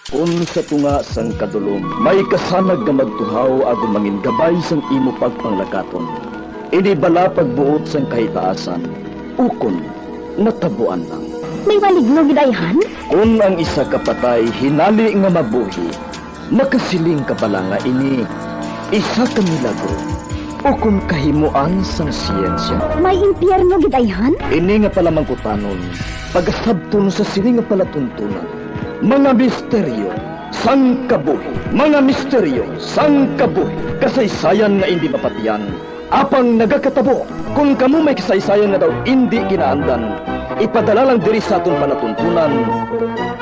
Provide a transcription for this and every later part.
Kung sa tunga sang kadulom, may kasanag nga magtuhaw agon mangin gabay sang imo pagpanglakaton. Ini bala pagbuot sang kahitaasan, ukon, natabuan lang. May maligno gidayhan? Kung ang isa kapatay hinali nga mabuhi, makasiling ka bala nga ini, isa ka milagro, ukon kahimuan sang siyensya. May impyerno gidayhan? Ini nga pala mangkutanon, pagasabton sa siling nga palatuntunan. Mga misteryo, sang kabuhi. Mga misteryo, sang kabuhi. Kasaysayan nga hindi mapatiyan. Apang nagakatabo, kung kamo may kasaysayan nga daw hindi kinaandan, ipadala lang diri sa atong palatuntunan.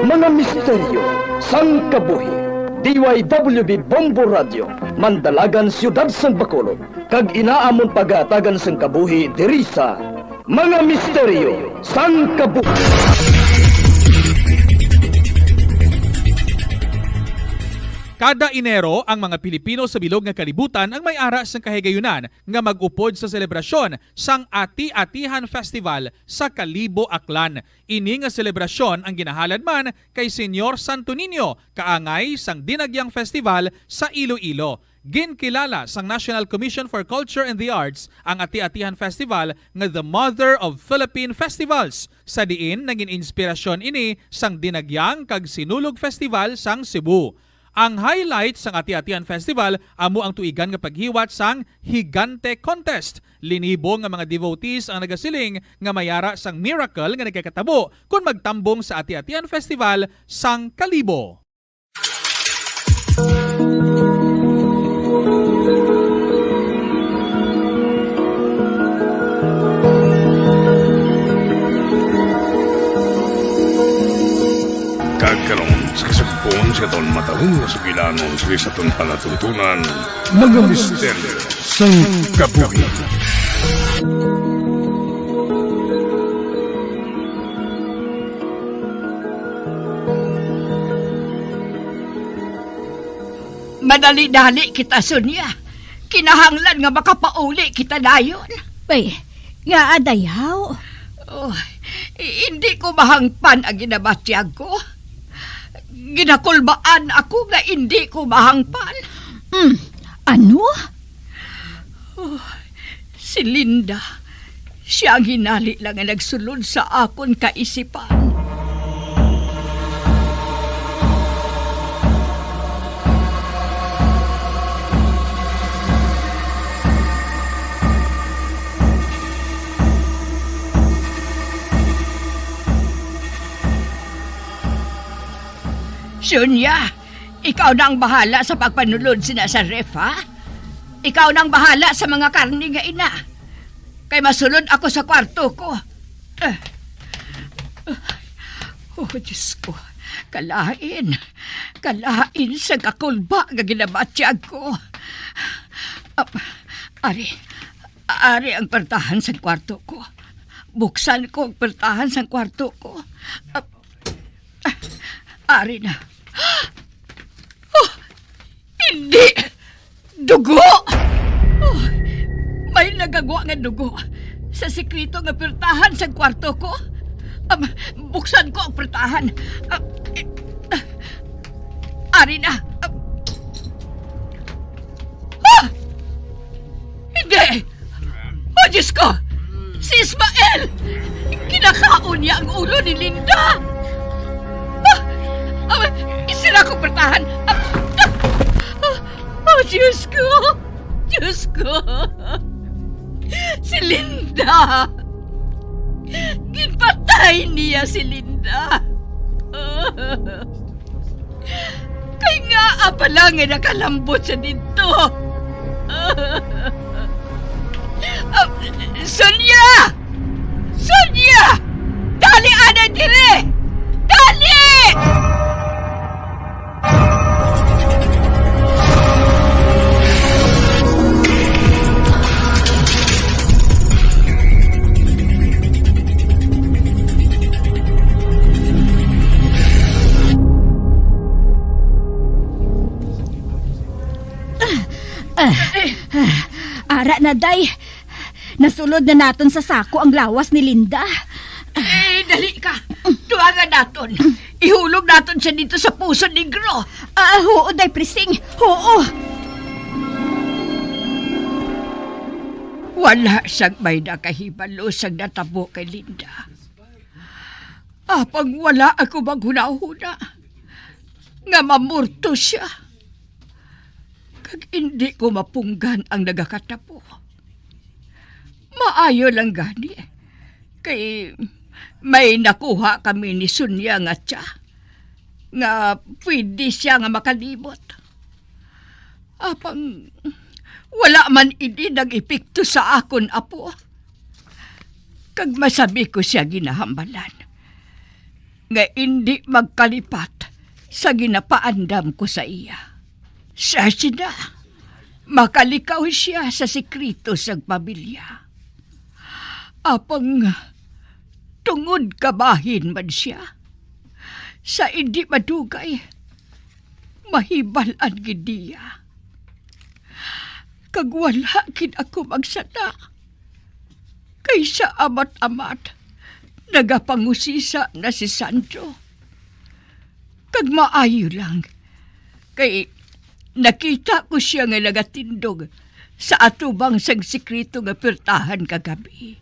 Mga misteryo, sang kabuhi. DYWB Bombo Radio, Mandalagan, Siyudad San Bacolod. Kag inaamon pagatagan sang kabuhi diri sa Mga Misteryo, sang kabuhi. Kada Enero, ang mga Pilipino sa bilog nga kalibutan ang may ara sang kahigayunan nga mag-upod sa selebrasyon sang Ati-Atihan Festival sa Kalibo, Aklan. Ini nga selebrasyon ang ginahalad man kay Senyor Santo Niño, kaangay sang Dinagyang Festival sa Iloilo. Ginkilala sang National Commission for Culture and the Arts ang Ati-Atihan Festival nga the Mother of Philippine Festivals. Sa diin, naging inspirasyon ini sang Dinagyang kag Sinulog Festival sang Cebu. Ang highlight sang Ati-Atihan Festival amo ang tuigan nga paghiwat sang Higante Contest. Linibo nga mga devotees ang nagasiling nga mayara sang miracle nga nagkakatabo kung magtambong sa Ati-Atihan Festival sang Kalibo. Kagkaroon sa kasagpon sa taon matahong na sugilanon sa taon palatuntunan, mga misteryo sa kabuhi. Madali-dali kita, Sonia. Kinahanglan nga makapauli kita dayon. Bay, nga adayaw. Oh, hindi ko mahangpan ang ginabatyag ko. Ginakulbaan ako nga hindi ko mahangpan. Ano? Oh, si Linda, siya ang hinali lang nga nagsulod sa akon kaisipan. Sonia, ikaw nang bahala sa pagpanulod sina sa ref, ha? Ikaw nang bahala sa mga karni nga ina. Kay masulod ako sa kwarto ko. Oh, Diyos ko. Kalain sa kakulba nga ginabatyag ko. Ari ang pertahan sa kwarto ko. Buksan ko ang pertahan sa kwarto ko. Ari na. Oh, hindi! Dugo! Oh, may nagagawa nga dugo sa sikrito nga pertahan sa kwarto ko. Buksan ko ang pertahan. Ari na. Hindi! Oh, Diyos ko! Si Ismael! Kinakaon niya ang ulo ni Linda! Isira ko pertahan. Oh, Diyos ko. Diyos ko. Si Linda. Ginpatay niya si Linda. Kay nga pala nga nakalambot siya dito. Sonia! Sonia! Dali, ana dire! Dali! Ara na, day. Nasulod na naton sa sako ang lawas ni Linda. Dali ka. Duwangan naton. Ihulog naton siya dito sa Puso Negro. Oo, day, Prising. Oo. Wala siyang may nakahibalo sa natabo kay Linda. Apang wala ako maghuna-huna nga mamurto siya. Kag hindi ko mapunggan ang nagakatapo. Maayo lang gani. Kay may nakuha kami ni Sunya nga siya. Nga pwede siya nga makalibot. Apang wala man ini nag-epekto sa akon, apo. Kag masabi ko siya ginahambalan. Nga hindi magkalipat sa ginapaandam ko sa iya. Siya sina. Makalikaw siya sa sekreto sa pamilya. Apang tungod kabahin man siya. Sa hindi madugay, mahibalan gid niya. Kag wala gid ako magsada. Kay sa amat-amat, nagapangusisa na si Sandro. Kag maayo lang. Kay nakita ko siya nga nagatindog sa atubang sang sekreto nga pirtahan kagabi.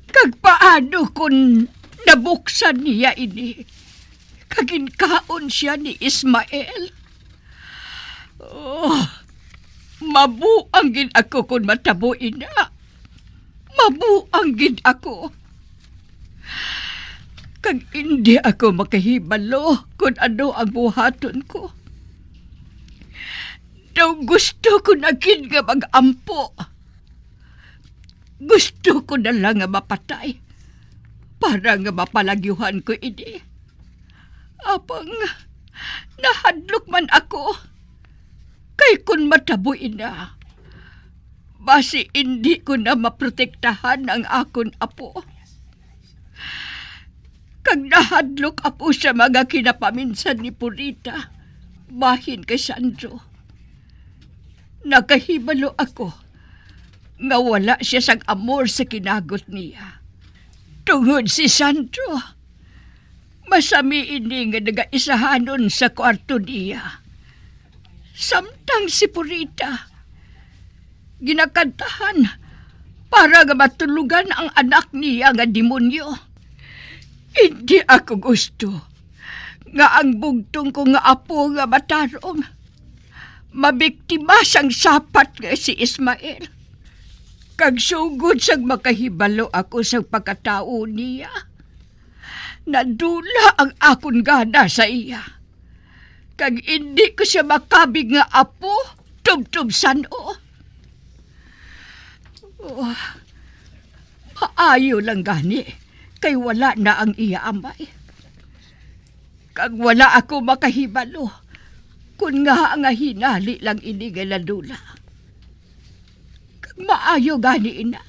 Kag paano kung nabuksan niya ini? Kaginkaon siya ni Ismael. Oh, mabuang gid ako kung matabuin na. Mabuang gid ako. Kag hindi ako makahibalo kung ano ang buhaton ko. Daw gusto ko na gid nga mag-ampo. Gusto ko na lang nga mapatay para nga mapalagyuhan ko ini. Apang nahadlok man ako. Kay kun matabuin na, basi hindi ko na maprotektahan ang akon apo. Kag nahadlok ako sa mga kinapaminsan ni Purita, bahin kay Sandro. Nakahibalo ako nga wala siya sang amor sa kinagot niya. Tungod si Sandro, masami ini nga nagaisahanon sa kwarto niya. Samtang si Purita, ginakantahan para nga matulugan ang anak niya nga demonyo. Hindi ako gusto nga ang bugtong ko nga apo nga matarong mabiktima sang sapat nga si Ismael. Kag sugod sang makahibalo ako sa pagkatao niya. Nadula ang akon gana sa iya. Kag hindi ko siya makabig nga apo, tub-tubsan o. Oh, maayo lang gani, kay wala na ang iya amay. Kag wala ako makahibalo, kun nga hinali lang ini nga nadula. Kag maayo gani ina,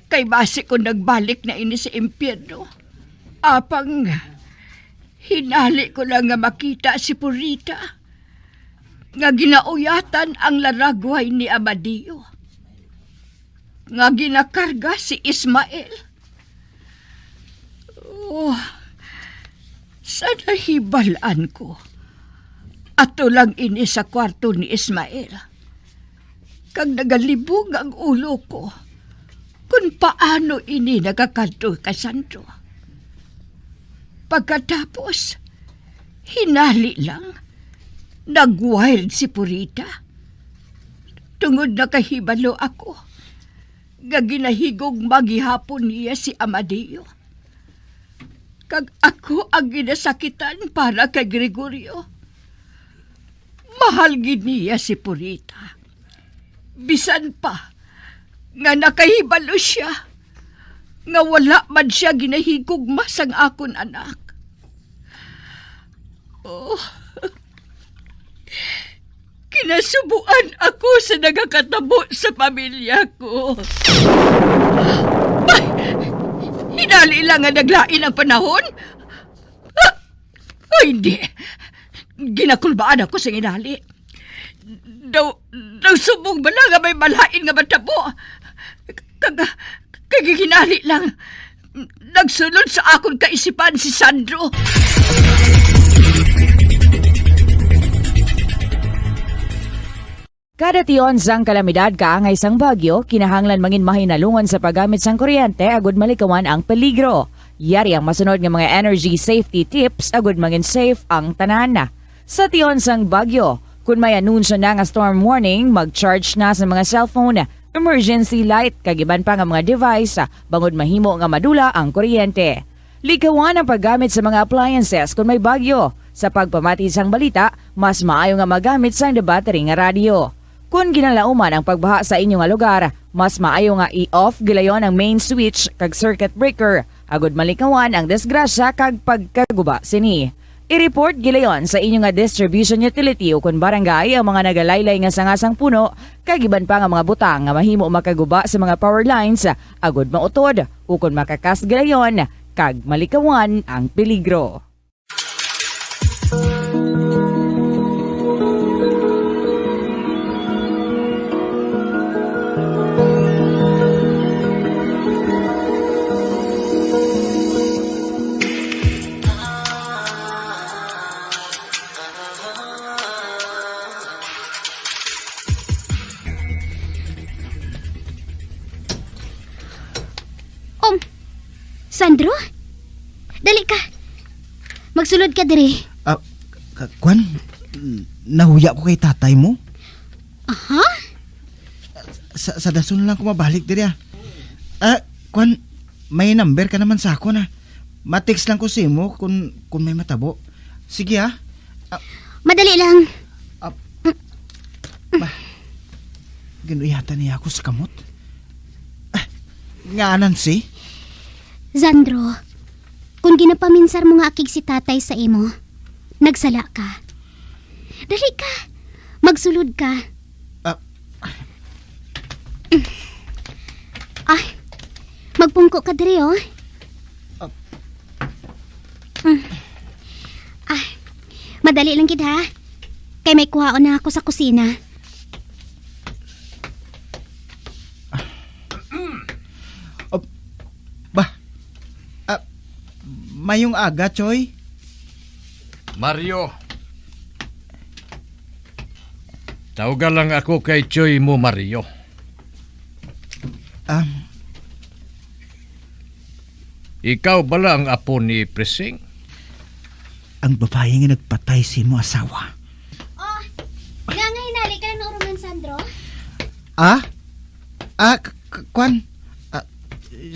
kay basi ko nagbalik na ini sa impyerno. Apang hinali ko lang nga makita si Purita nga ginauyatan ang laragway ni Amadeo. Nga ginakarga si Ismael. Oh, sana hibalaan ko. Ato lang ini sa kwarto ni Ismael. Kag nagalibog ang ulo ko kung paano ini nagakadto ka Sandro. Pagkatapos, hinali lang, nag-wild si Purita. Tungod nakahibalo ako, nga ginahigog maghihapon niya si Amadeo. Kag ako ang ginasakitan para kay Gregorio. Mahal gid niya si Purita. Bisan pa, nga nakahibalo siya, nga wala man siya ginahigugmas ang akon anak. Oh, kinasubuan ako sa nagakatabo sa pamilya ko. Ay, hinali lang nga naglain ang panahon? Ay, hindi. Ginakulbaan ako sa hinali. Daw subong ba lang nga may malain nga matabo? Kagiginali lang, Nagsunod sa akong kaisipan si Sandro. Kada tion sang kalamidad kaangay sang bagyo, kinahanglan mangin mahinalungan sa paggamit sang kuryente agud malikawan ang peligro. Yari ang masunod nga mga energy safety tips agud mangin safe ang tanan. Sa tion sang bagyo, kung may anunsyo na nga storm warning, mag-charge na sa mga cellphone, emergency light, kagiban pa nga mga device, bangod mahimo nga madula ang kuryente. Likawan ang paggamit sa mga appliances kung may bagyo. Sa pagpamati sang balita, mas maayo nga magamit sang debattery nga radyo. Kung ginalauman ang pagbaha sa inyong lugar, mas maayo nga i-off gilayon ang main switch kag circuit breaker. Agud malikawan ang disgrasya kag pagkaguba sini. I-report gilayon sa inyong nga distribution utility o kun barangay ang mga nagalaylay nga sangasang puno kag iban pa nga mga butang nga mahimo makaguba sa mga power lines agud mautod o kun makakas gilayon kag malikawan ang peligro. Sandro? Dali ka. Magsulod ka diri. Kwan, nahuya ko kay tatay mo. Aha? Sa dason lang ko mabalik diri Kwan, may number ka naman sa ako na. Matext lang ko sa mo kung may matabo. Sige Madali lang. Ginuyatan niya ako sa kamot. Ngaanan si? Sandro, kung ginapaminsar mo nga akig si tatay sa imo, nagsala ka. Dali ka. Magsulod ka. Magpungko ka diri, oh. Madali lang gid ha. Kay may kuhaon na ako sa kusina. Mayong aga, Choy. Mario. Tawagan lang ako kay Choy mo, Mario. Ikaw bala ang apo ni Presing? Ang babae nga nagpatay si mo asawa. Oh, nga hinali ka ng Roman Sandro? Kwan.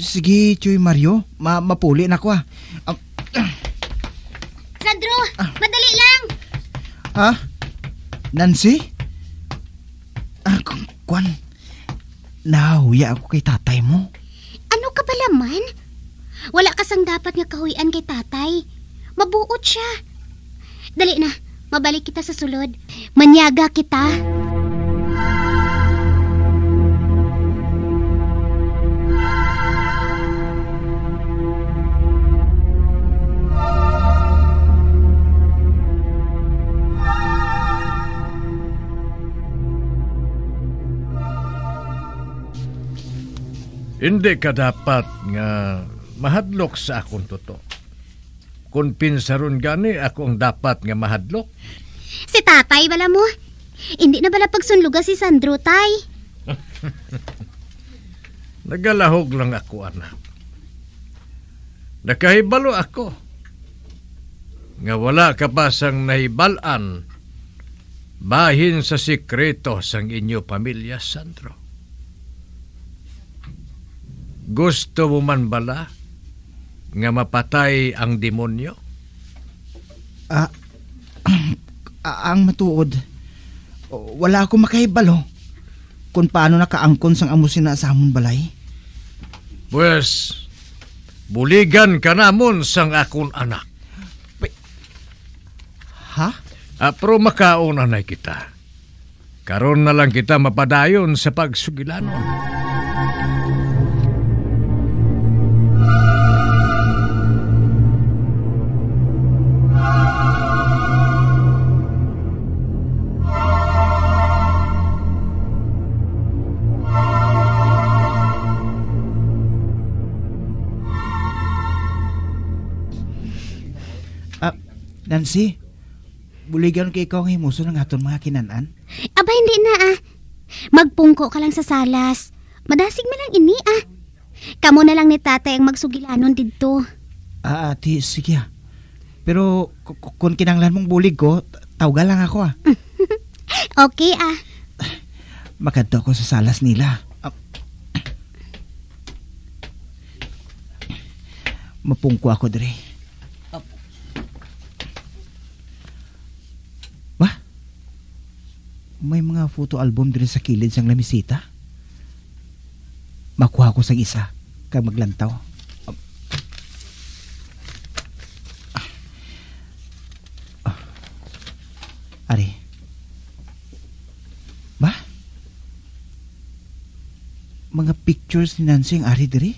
Sige, Choy Mario. Mapuli na ko Sandro, madali lang. Nancy? Kwan. Nahuya ako kay tatay mo. Ano ka ba laman? Wala kasang dapat nga kahuyan kay tatay. Mabuot siya. Dali na, mabalik kita sa sulod. Manyaga kita. Hindi ka dapat nga mahadlok sa akong toto. Kung pinsaron gani, ako ang dapat nga mahadlok. Si tatay bala mo. Hindi na bala pagsunluga si Sandro, tay. Nagalahog lang ako, anak. Nakahibalo ako. Nga wala ka pa sang nahibalan bahin sa sikreto sang inyo pamilya, Sandro. Gusto mo man bala nga mapatay ang demonyo? Ang matuod. Wala ako makahibalo kung paano nakaangkon sang amusin na sa amon balay. Pues, buligan ka namon sang akong anak. Pero makauna na kita. Karon na lang kita mapadayon sa pagsugilanon. Nancy, buligan kay ikaw ang himuso ng aton mga kinanan? Aba, hindi na Magpungko ka lang sa salas. Madasig man lang ini Kamo na lang ni tatay ang magsugilanon didto. Ati, sige Pero kung kinanglan mong bulig ko, tawga lang ako Okay Makadto ako sa salas nila. Mapungko ako dire. May mga photo album din sa kilid sang lamisita. Makuha ko sang isa kag maglantaw. Ari. Ba? Mga pictures ni Nancy ang ari diri?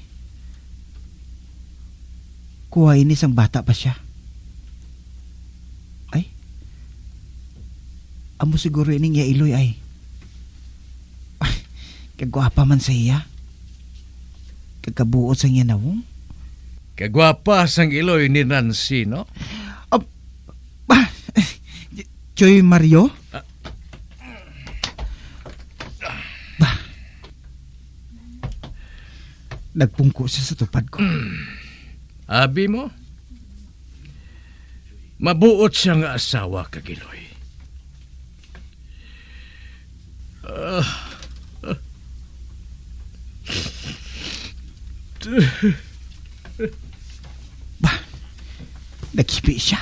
Kuha ini sang bata pa siya. Amo siguro ining ya Iloy ay. Kagwapa man sa iya. Kagkabuot sang iya nawong. Kagwapa sang Iloy ni Nancy, no? Choy Mario? Nagpungko siya sa tupad ko. Abi mo? Mabuot siya nga asawa kag Iloy. Nakipi siya.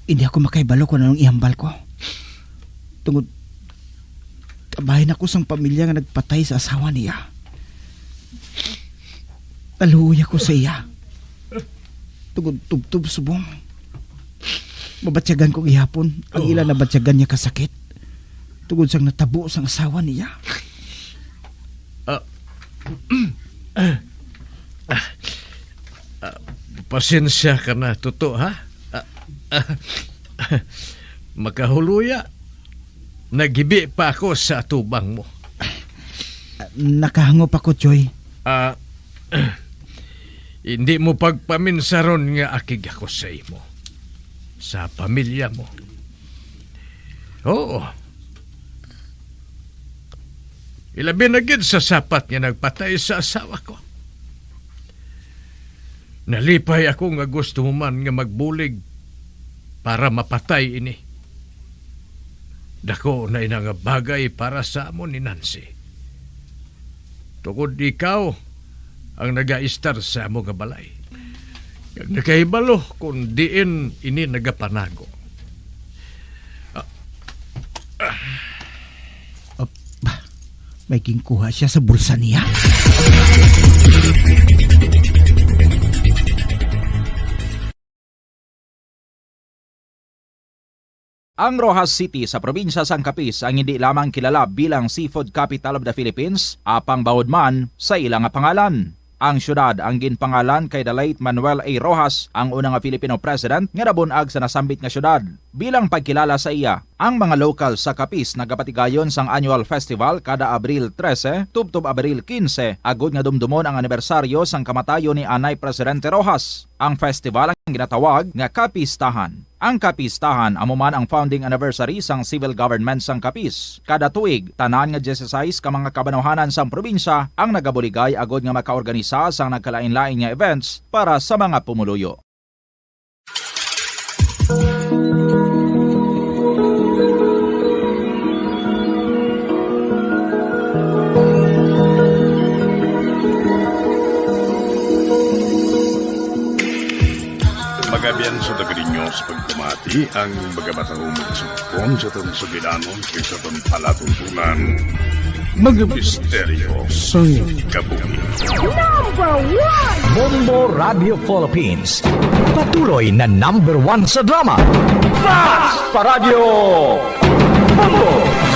Hindi ako makaibalo kung anong ihambal ko. Tungod kabahin ako sang pamilya nga nagpatay sa asawa niya. Naluhoy ako sa iya. Tungod tubtub subong. Mabatsyagan ko gihapon ang ilan na batsyagan niya kasakit. Tungod sang natabo sang asawa niya. Pasensya ka na, Tuto, ha? Makahuluya. Nagibi pa ako sa tubang mo. Nakahangop ako, Joy. Hindi mo pagpaminsaron nga akig ako sa imo. Sa pamilya mo. Oo. Ilabi na gid sa sapat nga nagpatay sa asawa ko. Nalipay ako nga gusto mo man nga magbulig para mapatay ini. Dako na ina nga bagay para sa amon ni Nancy. Tungod ikaw ang nagaistar sa amo nga balay. Kag nakahibalo kung diin ini nagapanago. May kingkuha siya sa bulsa niya. Ang Rojas City sa probinsya San Capiz ang hindi lamang kilala bilang seafood capital of the Philippines, apang bawod man sa ilang pangalan. Ang syudad ang ginpangalan kay the late Manuel A. Rojas, ang unang Filipino president nga nabunag sa nasambit nga syudad. Bilang pagkilala sa iya, ang mga local sa Capiz nagapatigayon sang annual festival kada Abril 13 tubtob Abril 15 agud nga dumdumon ang anibersaryo sang kamatayon ni Anay Presidente Rojas. Ang festival ang ginatawag nga Capistahan. Ang Capistahan amo man ang founding anniversary sang civil government sang Capiz. Kada tuig, tanan nga 16 ka mga kabanuhanan sang probinsya ang nagabuligay agud nga makaorganisa sang nagkalain-lain nga events para sa mga pumuluyo. Magabiyan sa tagarinyo sa pagpamati ang magabatang magsukon sa itong sugilanon sa itong palatuntunan. Mga misteryo sa kabuhi. Bombo Radio Philippines. Patuloy na #1 sa drama. Fast Paradyo Bombo!